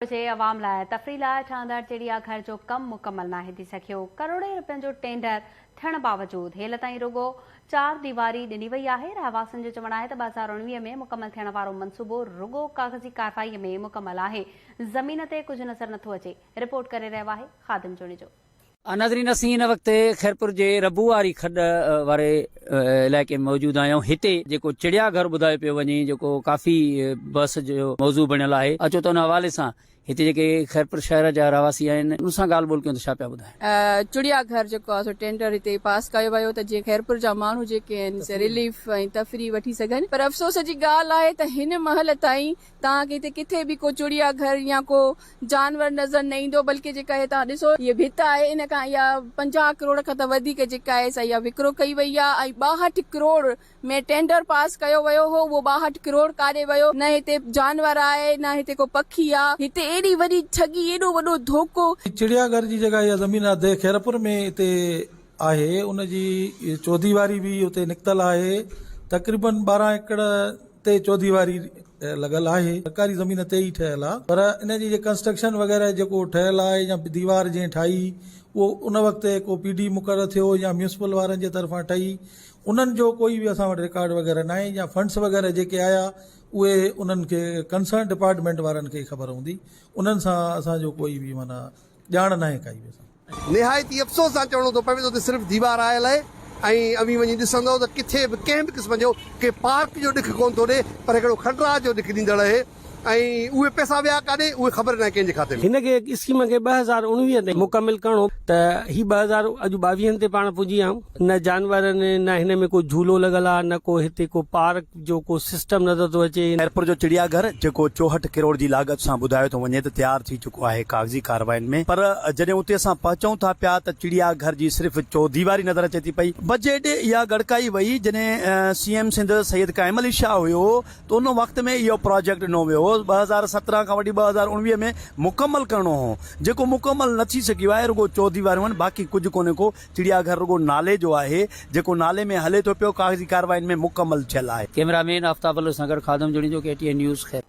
अवाम लाइ तफ़री लाइ ठहंदड़ चिड़ियाघर जो कम मुकम्मल नाहे थी सघियो। करोड़े रुपयनि जो टेंडर थियण बावजूद हेल ताईं रुगो 4 दीवारी ॾिनी वई आहे। रहवासियुनि जो चवणु आहे त 2019 में मुकम्मल थियण वारो मंसूबो रुगो कागज़ी कारवाई में मुकम्मल आहे। ज़मीन ते कुझु नज़र नथो अचे। रिपोर्ट करे रहियो आहे ख़ादिम चोणी जो। नाज़रीन, असीं हिन वक़्तु खैरपुर जे रबू वारी खॾ वारे इलाइक़े में मौजूद आहियूं। हिते जेको चिड़ियाघर ॿुधायो पियो वञे, जेको काफ़ी बस जो मौज़ू बणियल आहे, अचो त उन हवाले सां हिते जेके खैरपुर शहर जा रहवासी आहिनि उन सां ॻाल्हि ॿोल कयूं त छा पिया ॿुधाइनि। चिड़ियाघर जेको आहे टेंडर हिते पास कयो वियो त जीअं खैरपुर जा माण्हू जेके आहिनि से रिलीफ ऐं तफ़री वठी सघनि। पर अफ़सोस जी ॻाल्हि आहे त हिन महल ताईं तव्हांखे हिते किथे बि को चिड़ियाघर या को जानवर नज़र न ईंदो। बल्कि जेका आहे तव्हां ॾिसो इहा भित आहे, इन खां इहा 50 करोड़ खां त वधीक जेका आहे सा इहा विकिरो कई वई आहे ऐं 62 करोड़ में टेंडर पास कयो वियो हो। उहो 62 करोड़ काॾे वियो? न हिते जानवर आहे, न हिते को पखी आहे। हिते एॾी वॾी ठगी, एॾो वॾो धोखो। चिड़ियाघर जी जगह इहा ज़मीन आहे खैरपुर में हिते आहे, उनजी 14 दीवारी भी उते निकतल आहे। तक़रीबन 12 एकड़ ते 14 दीवारी लॻल आहे। सरकारी ज़मीन ते ई ठहियल आहे। पर इन जी कंस्ट्रक्शन वग़ैरह जेको ठहियल आहे या दीवार जंहिं ठाही उहो उन वक़्तु को PD मुक़ररु थियो या म्यूनिसिपल वारनि जे तरफ़ां ठही, उन्हनि जो कोई बि असां वटि रिकॉर्ड वग़ैरह न आहे। या फंड्स वग़ैरह जेके आया उहे उन्हनि खे कंसर्न डिपार्टमेंट वारनि खे ख़बर हूंदी। उन्हनि सां असांजो कोई बि माना ॼाण न आहे काई बि। निहायती अफ़सोस सां चवणो थो पवे त सिर्फ़ु दीवार आयल आहे ऐं अवी वञी ॾिसंदो त किथे बि कंहिं बि क़िस्म जो के पार्क जो ॾिख कोन थो ॾे, पर हिकिड़ो खंडरा जो ॾिख ॾींदड़ आहे। ऐं उहे पैसा विया काॾे उहे ख़बर न आहे कंहिंजे खाते में। हिनखे स्कीम खे 2019 ते मुकमिल करणो त ही 2022 ते पाण पुॼी आहियूं। न जानवरनि, न हिन में को झूलो लॻल आहे, न को हिते को पार्क जो को सिस्टम नज़र थो अचे। खैरपुर जो चिड़ियाघर जेको 64 करोड़ जी लागत सां ॿुधायो थो वञे त तयार थी चुको आहे कागज़ी कार्रवाइनि में। पर जॾहिं उते असां पहुचूं था पिया त चिड़ियाघर जी सिर्फ़ 14 दीवारी नज़र अचे थी पई। बजट इहा गड़काई वई जॾहिं CM सिंध सैयद काइम अली शाह हुयो त उन वक़्त में इहो प्रोजेक्ट ॾिनो वियो 2017 खां वठी 2019 में मुकम्मल करणो हो, जेको मुकम्मल न थी सघियो आहे। रुगो 14 दीवारियूं आहिनि, बाक़ी कुझु कोन्हे को। चिड़ियाघर रुगो नाले जो आहे, जेको नाले में हले थो पियो, कागज़ी कार्रवाइनि में मुकम्मल थियल आहे। कैमरामैन आफ्ताब सां गॾु ख़ादिम जुड़ी जो KTN न्यूज़ खैर।